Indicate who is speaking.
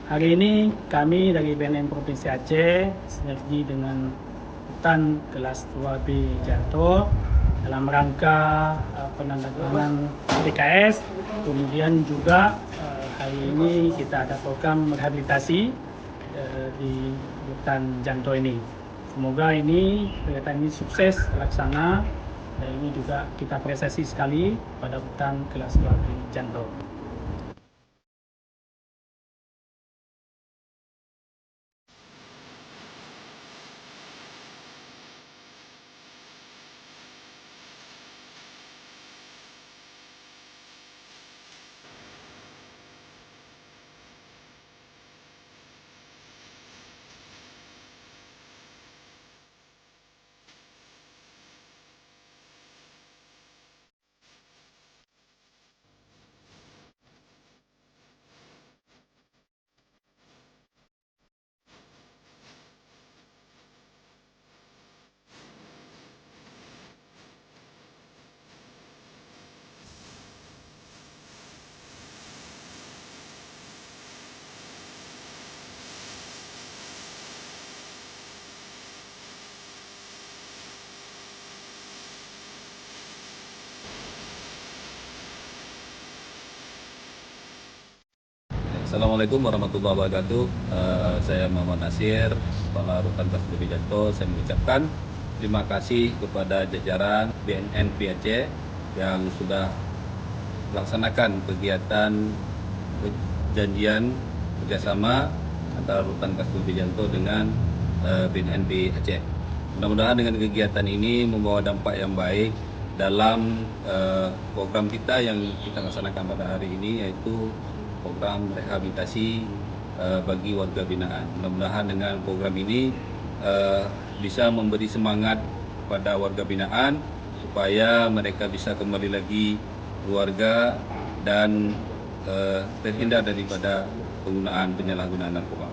Speaker 1: Hari ini kami dari BNN Provinsi Aceh sinergi dengan Rutan Kelas 2B Janto dalam rangka penandatanganan PKS. Kemudian juga hari ini kita ada program rehabilitasi di Rutan Janto ini. Semoga ini kegiatan ini sukses terlaksana, dan ini juga kita apresiasi sekali pada Rutan Kelas 2B Janto.
Speaker 2: Assalamualaikum warahmatullahi wabarakatuh. Saya Muhammad Nasir, Kepala Rutan Kelas 2B Janto. Saya mengucapkan terima kasih kepada jajaran BNN Aceh yang sudah melaksanakan kegiatan perjanjian kerjasama antara Rutan Kelas 2B Janto dengan BNN Aceh. Mudah-mudahan dengan kegiatan ini membawa dampak yang baik dalam program kita yang kita laksanakan pada hari ini, yaitu program rehabilitasi bagi warga binaan. Mudah-mudahan dengan program ini bisa memberi semangat pada warga binaan supaya mereka bisa kembali lagi keluarga dan terhindar daripada penyalahgunaan narkoba.